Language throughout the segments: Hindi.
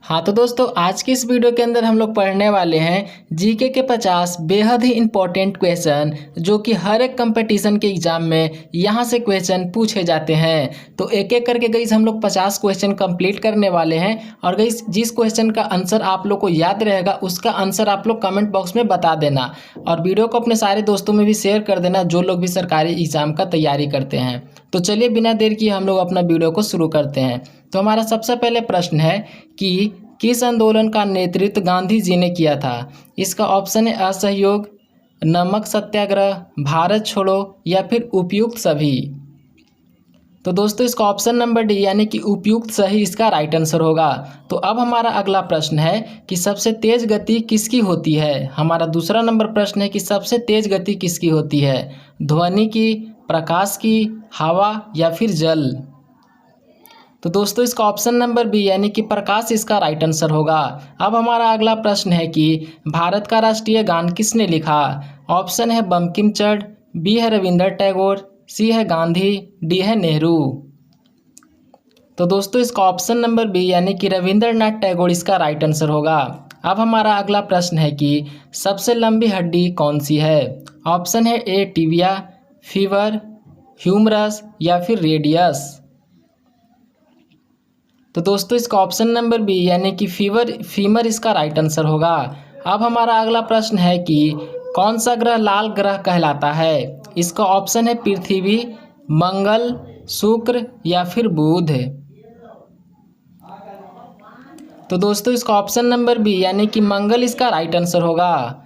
हाँ तो दोस्तों, आज की इस वीडियो के अंदर हम लोग पढ़ने वाले हैं जीके के 50 बेहद ही इंपॉर्टेंट क्वेश्चन जो कि हर एक कंपटीशन के एग्जाम में यहाँ से क्वेश्चन पूछे जाते हैं। तो एक एक करके गाइस हम लोग 50 क्वेश्चन कंप्लीट करने वाले हैं। और गाइस जिस क्वेश्चन का आंसर आप लोग को याद रहेगा उसका आंसर आप लोग कमेंट बॉक्स में बता देना और वीडियो को अपने सारे दोस्तों में भी शेयर कर देना जो लोग भी सरकारी एग्जाम का तैयारी करते हैं। तो चलिए बिना देर किए हम लोग अपना वीडियो को शुरू करते हैं। तो हमारा सबसे पहले प्रश्न है कि किस आंदोलन का नेतृत्व गांधी जी ने किया था। इसका ऑप्शन है असहयोग, नमक सत्याग्रह, भारत छोड़ो या फिर उपयुक्त सभी। तो दोस्तों इसका ऑप्शन नंबर डी यानी कि उपयुक्त सही इसका राइट आंसर होगा। तो अब हमारा अगला प्रश्न है कि सबसे तेज गति किसकी होती है। हमारा दूसरा नंबर प्रश्न है कि सबसे तेज गति किसकी होती है, ध्वनि की, प्रकाश की, हवा या फिर जल। तो दोस्तों इसका ऑप्शन नंबर बी यानी कि प्रकाश इसका राइट आंसर होगा। अब हमारा अगला प्रश्न है कि भारत का राष्ट्रीय गान किसने लिखा। ऑप्शन है बंकिम चंद्र, बी है रविंद्र टैगोर, सी है गांधी, डी है नेहरू। तो दोस्तों इसका ऑप्शन नंबर बी यानी कि रविंद्रनाथ टैगोर इसका राइट आंसर होगा। अब हमारा अगला प्रश्न है कि सबसे लंबी हड्डी कौन सी है। ऑप्शन है ए टिबिया, फीवर, ह्यूमरस या फिर रेडियस। तो दोस्तों इसका ऑप्शन नंबर बी यानी कि फीमर इसका राइट आंसर होगा। अब हमारा अगला प्रश्न है कि कौन सा ग्रह लाल ग्रह कहलाता है। इसका ऑप्शन है पृथ्वी, मंगल, शुक्र या फिर बुध। तो दोस्तों इसका ऑप्शन नंबर बी यानी कि मंगल इसका राइट आंसर होगा।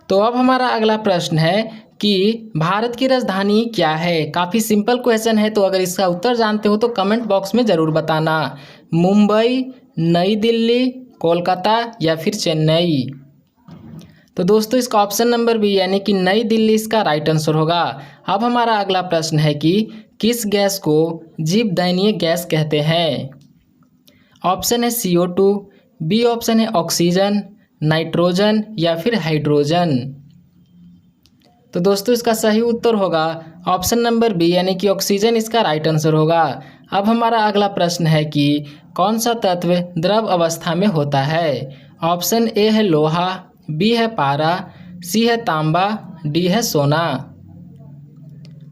तो अब हमारा अगला प्रश्न है कि भारत की राजधानी क्या है। काफ़ी सिंपल क्वेश्चन है, तो अगर इसका उत्तर जानते हो तो कमेंट बॉक्स में ज़रूर बताना। मुंबई, नई दिल्ली, कोलकाता या फिर चेन्नई। तो दोस्तों इसका ऑप्शन नंबर बी यानी कि नई दिल्ली इसका राइट आंसर होगा। अब हमारा अगला प्रश्न है कि किस गैस को जीवदयनीय गैस कहते हैं। ऑप्शन है CO2, बी ऑप्शन है ऑक्सीजन, नाइट्रोजन या फिर हाइड्रोजन। तो दोस्तों इसका सही उत्तर होगा ऑप्शन नंबर बी यानी कि ऑक्सीजन इसका राइट आंसर होगा। अब हमारा अगला प्रश्न है कि कौन सा तत्व द्रव अवस्था में होता है। ऑप्शन ए है लोहा, बी है पारा, सी है तांबा, डी है सोना।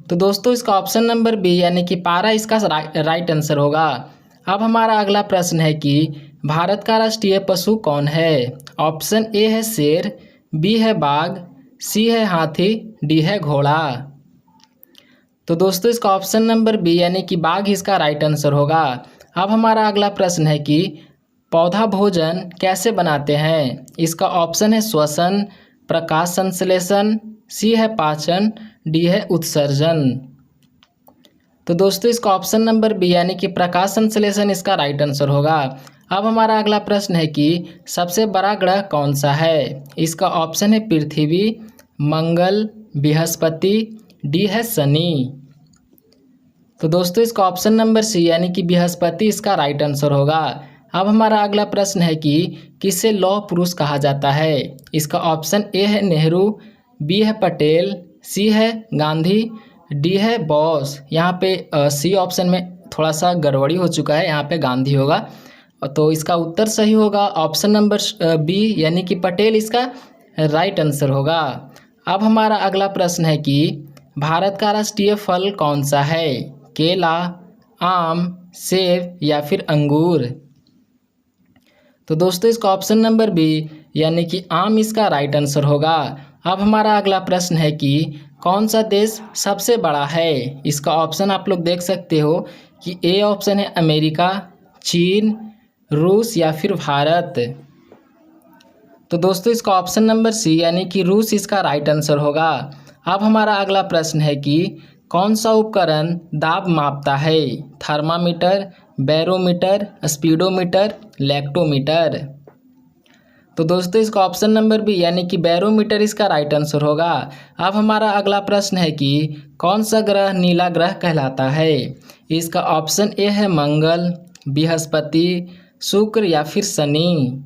तो दोस्तों इसका ऑप्शन नंबर बी यानी कि पारा इसका राइट आंसर होगा। अब हमारा अगला प्रश्न है कि भारत का राष्ट्रीय पशु कौन है। ऑप्शन ए है शेर, बी है बाघ, सी है हाथी, डी है घोड़ा। तो दोस्तों इसका ऑप्शन नंबर बी यानी कि बाघ इसका राइट आंसर होगा। अब हमारा अगला प्रश्न है कि पौधा भोजन कैसे बनाते हैं। इसका ऑप्शन है श्वसन, प्रकाश संश्लेषण, सी है पाचन, डी है उत्सर्जन। तो दोस्तों इसका ऑप्शन नंबर बी यानी कि प्रकाश संश्लेषण इसका राइट आंसर होगा। अब हमारा अगला प्रश्न है कि सबसे बड़ा ग्रह कौन सा है। इसका ऑप्शन है पृथ्वी, मंगल, बृहस्पति, डी है शनि। तो दोस्तों इसका ऑप्शन नंबर सी यानी कि बृहस्पति इसका राइट आंसर होगा। अब हमारा अगला प्रश्न है कि किसे लौह पुरुष कहा जाता है। इसका ऑप्शन ए है नेहरू, बी है पटेल, सी है गांधी, डी है बोस। यहाँ पे सी ऑप्शन में थोड़ा सा गड़बड़ी हो चुका है, यहाँ पे गांधी होगा। तो इसका उत्तर सही होगा ऑप्शन नंबर बी यानी कि पटेल इसका राइट आंसर होगा। अब हमारा अगला प्रश्न है कि भारत का राष्ट्रीय फल कौन सा है। केला, आम, सेब या फिर अंगूर। तो दोस्तों इसका ऑप्शन नंबर बी यानी कि आम इसका राइट आंसर होगा। अब हमारा अगला प्रश्न है कि कौन सा देश सबसे बड़ा है। इसका ऑप्शन आप लोग देख सकते हो कि ए ऑप्शन है अमेरिका, चीन, रूस या फिर भारत। तो दोस्तों इसका ऑप्शन नंबर सी यानी कि रूस इसका राइट आंसर होगा। अब हमारा अगला प्रश्न है कि कौन सा उपकरण दाब मापता है। Thermometer, barometer, speedometer, lactometer. तो दोस्तों इसका ऑप्शन नंबर बी यानी कि बैरोमीटर इसका राइट आंसर होगा। अब हमारा अगला प्रश्न है कि कौन सा ग्रह नीला ग्रह कहलाता है। इसका ऑप्शन ए है मंगल, बृहस्पति, शुक्र या फिर शनि।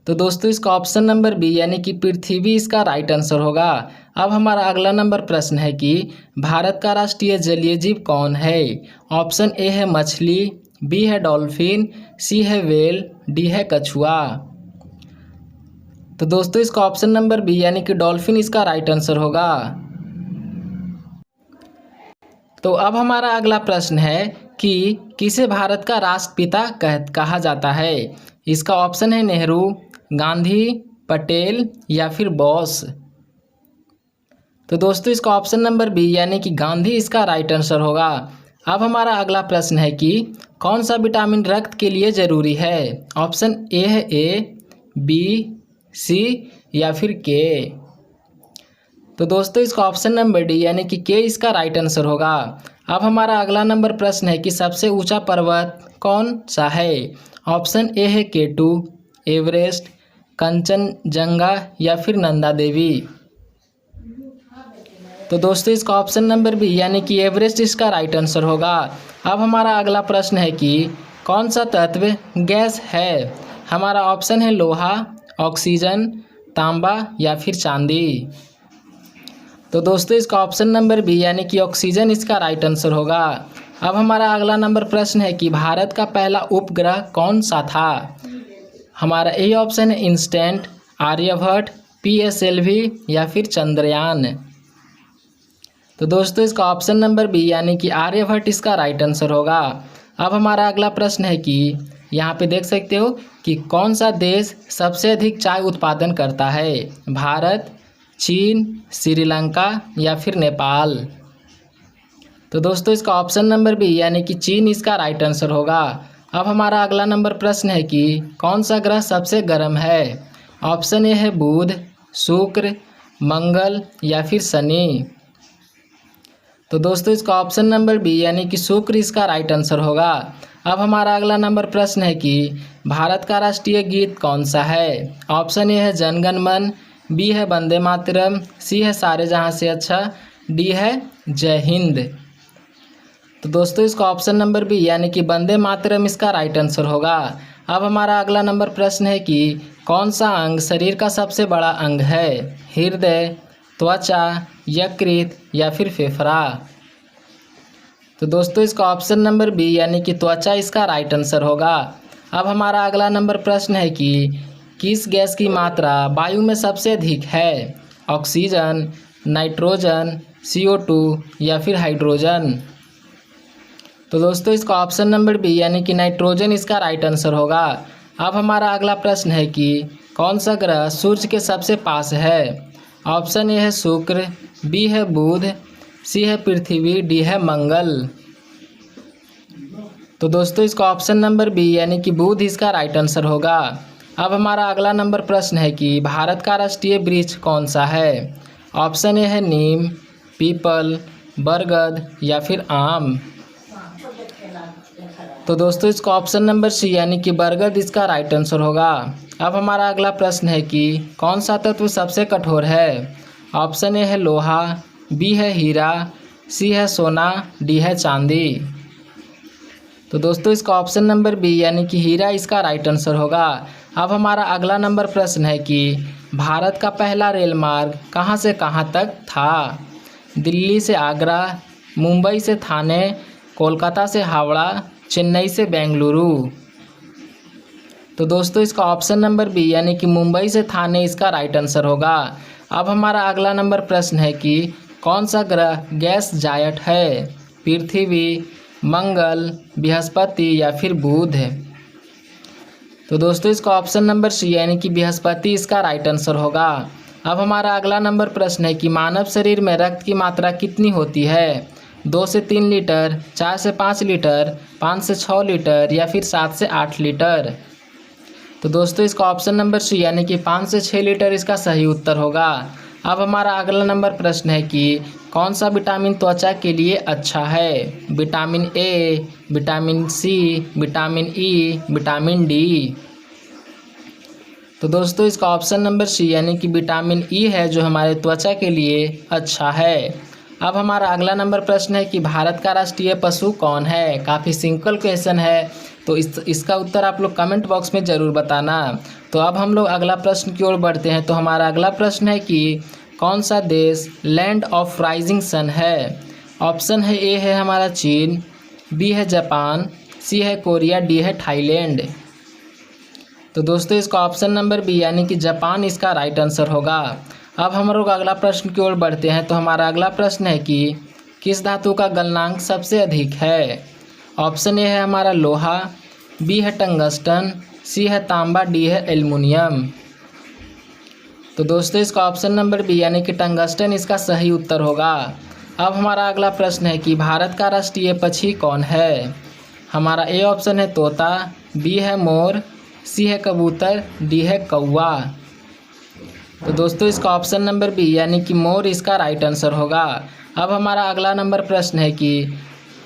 तो दोस्तों इसका ऑप्शन नंबर बी यानी कि पृथ्वी इसका राइट आंसर होगा। अब हमारा अगला नंबर प्रश्न है कि भारत का राष्ट्रीय जलीय जीव कौन है। ऑप्शन ए है मछली, बी है डॉल्फिन, सी है व्हेल, डी है कछुआ। तो दोस्तों इसका ऑप्शन नंबर बी यानी कि डॉल्फिन इसका राइट आंसर होगा। तो अब हमारा अगला प्रश्न है कि किसे भारत का राष्ट्रपिता कहा जाता है। इसका ऑप्शन है नेहरू, गांधी, पटेल या फिर बोस। तो दोस्तों इसका ऑप्शन नंबर बी यानी कि गांधी इसका राइट आंसर होगा। अब हमारा अगला प्रश्न है कि कौन सा विटामिन रक्त के लिए ज़रूरी है। ऑप्शन ए है ए, बी, सी या फिर के। तो दोस्तों इसका ऑप्शन नंबर डी यानी कि के इसका राइट आंसर होगा। अब हमारा अगला नंबर प्रश्न है कि सबसे ऊंचा पर्वत कौन सा है। ऑप्शन ए है K2, एवरेस्ट, कंचनजंगा या फिर नंदा देवी। तो दोस्तों इसका ऑप्शन नंबर बी यानी कि एवरेस्ट इसका राइट आंसर होगा। अब हमारा अगला प्रश्न है कि कौन सा तत्व गैस है। हमारा ऑप्शन है लोहा, ऑक्सीजन, तांबा या फिर चांदी। तो दोस्तों इसका ऑप्शन नंबर बी यानी कि ऑक्सीजन इसका राइट आंसर होगा। अब हमारा अगला नंबर प्रश्न है कि भारत का पहला उपग्रह कौन सा था। हमारा ए ऑप्शन है इंस्टेंट, आर्यभट्ट, PSLV या फिर चंद्रयान। तो दोस्तों इसका ऑप्शन नंबर बी यानी कि आर्यभट्ट इसका राइट आंसर होगा। अब हमारा अगला प्रश्न है कि यहाँ पे देख सकते हो कि कौन सा देश सबसे अधिक चाय उत्पादन करता है। भारत, चीन, श्रीलंका या फिर नेपाल। तो दोस्तों इसका ऑप्शन नंबर बी यानी कि चीन इसका राइट आंसर होगा। अब हमारा अगला नंबर प्रश्न है कि कौन सा ग्रह सबसे गर्म है। ऑप्शन ए है बुध, शुक्र, मंगल या फिर शनि। तो दोस्तों इसका ऑप्शन नंबर बी यानी कि शुक्र इसका राइट आंसर होगा। अब हमारा अगला नंबर प्रश्न है कि भारत का राष्ट्रीय गीत कौन सा है। ऑप्शन ए है जन गण मन, बी है वंदे मातरम, सी है सारे जहां से अच्छा, डी है जय हिंद। तो दोस्तों इसका ऑप्शन नंबर बी यानी कि वंदे मातरम इसका राइट आंसर होगा। अब हमारा अगला नंबर प्रश्न है कि कौन सा अंग शरीर का सबसे बड़ा अंग है। हृदय, त्वचा, यकृत या फिर फेफड़ा। तो दोस्तों इसका ऑप्शन नंबर बी यानी कि त्वचा इसका राइट आंसर होगा। अब हमारा अगला नंबर प्रश्न है कि किस गैस की मात्रा वायु में सबसे अधिक है। ऑक्सीजन, नाइट्रोजन, CO2 या फिर हाइड्रोजन। तो दोस्तों इसका ऑप्शन नंबर बी यानी कि नाइट्रोजन इसका राइट आंसर होगा। अब हमारा अगला प्रश्न है कि कौन सा ग्रह सूर्य के सबसे पास है। ऑप्शन ए है शुक्र, बी है बुध, सी है पृथ्वी, डी है मंगल। तो दोस्तों इसका ऑप्शन नंबर बी यानी कि बुध इसका राइट आंसर होगा। अब हमारा अगला नंबर प्रश्न है कि भारत का राष्ट्रीय वृक्ष कौन सा है। ऑप्शन ए है नीम, पीपल, बरगद या फिर आम। तो दोस्तों इसका ऑप्शन नंबर सी यानी कि बरगद इसका राइट आंसर होगा। अब हमारा अगला प्रश्न है कि कौन सा तत्व सबसे कठोर है। ऑप्शन ए है लोहा, बी है हीरा, सी है सोना, डी है चांदी। तो दोस्तों इसका ऑप्शन नंबर बी यानी कि हीरा इसका राइट आंसर होगा। अब हमारा अगला नंबर प्रश्न है कि भारत का पहला रेल मार्ग कहां से कहां तक था। दिल्ली से आगरा, मुंबई से थाने, कोलकाता से हावड़ा, चेन्नई से बेंगलुरु। तो दोस्तों इसका ऑप्शन नंबर बी यानी कि मुंबई से थाने इसका राइट आंसर होगा। अब हमारा अगला नंबर प्रश्न है कि कौन सा ग्रह गैस जायंट है। पृथ्वी, मंगल, बृहस्पति या फिर बुध। तो दोस्तों इसका ऑप्शन नंबर सी यानी कि बृहस्पति इसका राइट आंसर होगा। अब हमारा अगला नंबर प्रश्न है कि मानव शरीर में रक्त की मात्रा कितनी होती है। 2 से 3 लीटर, 4 से 5 लीटर, 5 से 6 लीटर या फिर 7 से 8 लीटर। तो दोस्तों इसका ऑप्शन नंबर सी यानी कि 5 से 6 लीटर इसका सही उत्तर होगा। अब हमारा अगला नंबर प्रश्न है कि कौन सा विटामिन त्वचा के लिए अच्छा है। Vitamin A, vitamin C, vitamin E, vitamin D. तो दोस्तों इसका ऑप्शन नंबर सी यानी कि विटामिन ई है जो हमारे त्वचा के लिए अच्छा है। अब हमारा अगला नंबर प्रश्न है कि भारत का राष्ट्रीय पशु कौन है। काफ़ी सिंपल क्वेश्चन है, तो इसका उत्तर आप लोग कमेंट बॉक्स में ज़रूर बताना। तो अब हम लोग अगला प्रश्न की ओर बढ़ते हैं। तो हमारा अगला प्रश्न है कि कौन सा देश लैंड ऑफ राइजिंग सन है। ऑप्शन है ए है हमारा चीन, बी है जापान, सी है कोरिया, डी है थाईलैंड। तो दोस्तों इसका ऑप्शन नंबर बी यानी कि जापान इसका राइट आंसर होगा। अब हम लोग अगला प्रश्न की ओर बढ़ते हैं। तो हमारा अगला प्रश्न है कि किस धातु का गलनांक सबसे अधिक है। ऑप्शन ए है हमारा लोहा, बी है टंगस्टन, सी है तांबा, डी है एल्युमिनियम। तो दोस्तों इसका ऑप्शन नंबर बी यानी कि टंगस्टन इसका सही उत्तर होगा। अब हमारा अगला प्रश्न है कि भारत का राष्ट्रीय पक्षी कौन है। हमारा ए ऑप्शन है तोता, बी है मोर, सी है कबूतर, डी है कौवा। तो दोस्तों इसका ऑप्शन नंबर बी यानी कि मोर इसका राइट आंसर होगा। अब हमारा अगला नंबर प्रश्न है कि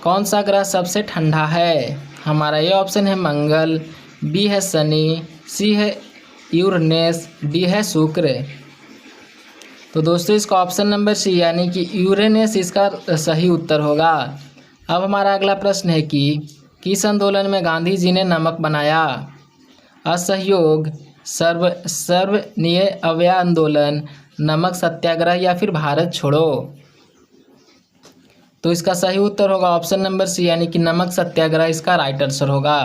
कौन सा ग्रह सबसे ठंडा है। हमारा ए ऑप्शन है मंगल, बी है शनि, सी है यूरेनस, डी है शुक्र। तो दोस्तों इसका ऑप्शन नंबर सी यानी कि यूरेनस इसका सही उत्तर होगा। अब हमारा अगला प्रश्न है कि किस आंदोलन में गांधी जी ने नमक बनाया। असहयोग, सर्वनीय अवया आंदोलन, नमक सत्याग्रह या फिर भारत छोड़ो। तो इसका सही उत्तर होगा ऑप्शन नंबर सी यानी कि नमक सत्याग्रह इसका राइट आंसर होगा।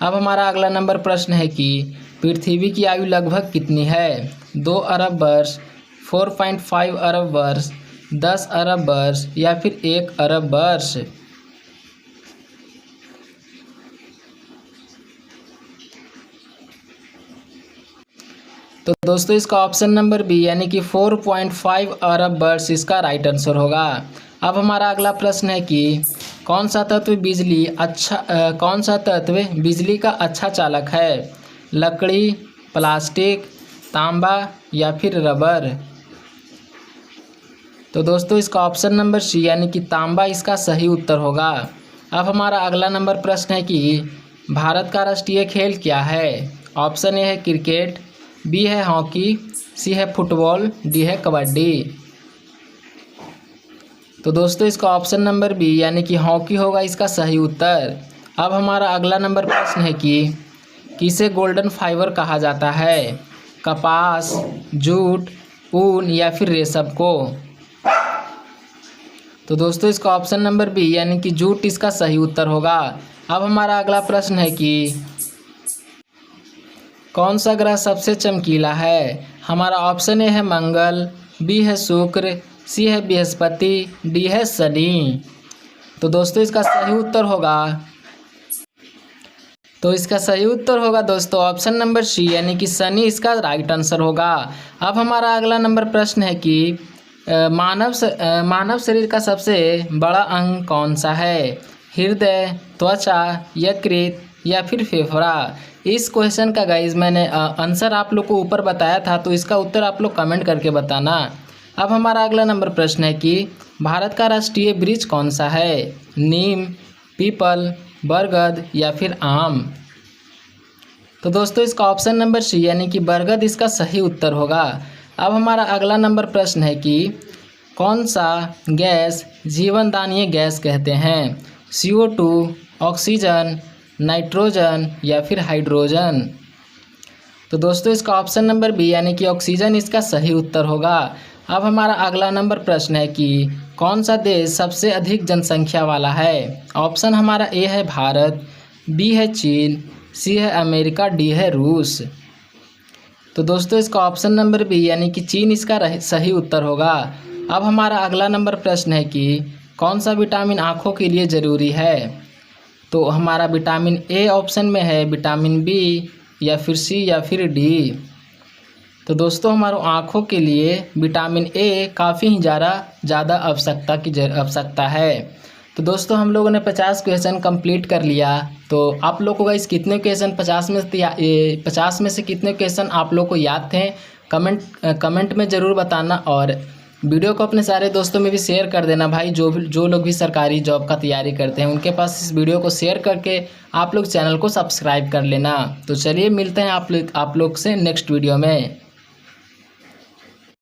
अब हमारा अगला नंबर प्रश्न है कि पृथ्वी की आयु लगभग कितनी है। 2 अरब वर्ष, 4.5 अरब वर्ष, 10 अरब वर्ष या फिर 1 अरब वर्ष। तो दोस्तों इसका ऑप्शन नंबर बी यानी कि 4.5 अरब वर्ष इसका राइट आंसर होगा। अब हमारा अगला प्रश्न है कि कौन सा तत्व बिजली का अच्छा चालक है। लकड़ी, प्लास्टिक, तांबा या फिर रबर। तो दोस्तों इसका ऑप्शन नंबर सी यानी कि तांबा इसका सही उत्तर होगा। अब हमारा अगला नंबर प्रश्न है कि भारत का राष्ट्रीय खेल क्या है। ऑप्शन ए है क्रिकेट, बी है हॉकी, सी है फुटबॉल, डी है कबड्डी। तो दोस्तों इसका ऑप्शन नंबर बी यानी कि हॉकी होगा इसका सही उत्तर। अब हमारा अगला नंबर प्रश्न है कि किसे गोल्डन फाइबर कहा जाता है। कपास, जूट, ऊन या फिर रेशम को। तो दोस्तों इसका ऑप्शन नंबर बी यानी कि जूट इसका सही उत्तर होगा। अब हमारा अगला प्रश्न है कि कौन सा ग्रह सबसे चमकीला है। हमारा ऑप्शन ए है मंगल, बी है शुक्र, सी है बृहस्पति, डी है शनि। तो दोस्तों इसका सही उत्तर होगा दोस्तों ऑप्शन नंबर सी यानी कि शनि इसका राइट आंसर होगा। अब हमारा अगला नंबर प्रश्न है कि मानव शरीर का सबसे बड़ा अंग कौन सा है। हृदय, त्वचा, यकृत या फिर फेफड़ा। इस क्वेश्चन का गाइज मैंने आंसर आप लोग को ऊपर बताया था, तो इसका उत्तर आप लोग कमेंट करके बताना। अब हमारा अगला नंबर प्रश्न है कि भारत का राष्ट्रीय वृक्ष कौन सा है। नीम, पीपल, बरगद या फिर आम। तो दोस्तों इसका ऑप्शन नंबर सी यानी कि बरगद इसका सही उत्तर होगा। अब हमारा अगला नंबर प्रश्न है कि कौन सा गैस जीवनदायी गैस कहते हैं। CO2, ऑक्सीजन, नाइट्रोजन या फिर हाइड्रोजन। तो दोस्तों इसका ऑप्शन नंबर बी यानी कि ऑक्सीजन इसका सही उत्तर होगा। अब हमारा अगला नंबर प्रश्न है कि कौन सा देश सबसे अधिक जनसंख्या वाला है। ऑप्शन हमारा ए है भारत, बी है चीन, सी है अमेरिका, डी है रूस। तो दोस्तों इसका ऑप्शन नंबर बी यानी कि चीन इसका सही उत्तर होगा। अब हमारा अगला नंबर प्रश्न है कि कौन सा विटामिन आँखों के लिए ज़रूरी है। तो हमारा विटामिन ए ऑप्शन में है, विटामिन बी या फिर सी या फिर डी। तो दोस्तों हमारे आँखों के लिए विटामिन ए काफ़ी ही ज़्यादा आवश्यकता है। तो दोस्तों हम लोगों ने 50 क्वेश्चन कंप्लीट कर लिया। तो आप लोग को गाइस कितने क्वेश्चन 50 में से कितने क्वेश्चन आप लोग को याद थे कमेंट में ज़रूर बताना। और वीडियो को अपने सारे दोस्तों में भी शेयर कर देना भाई, जो लोग भी सरकारी जॉब का तैयारी करते हैं उनके पास इस वीडियो को शेयर करके आप लोग चैनल को सब्सक्राइब कर लेना। तो चलिए मिलते हैं आप लोग से नेक्स्ट वीडियो में।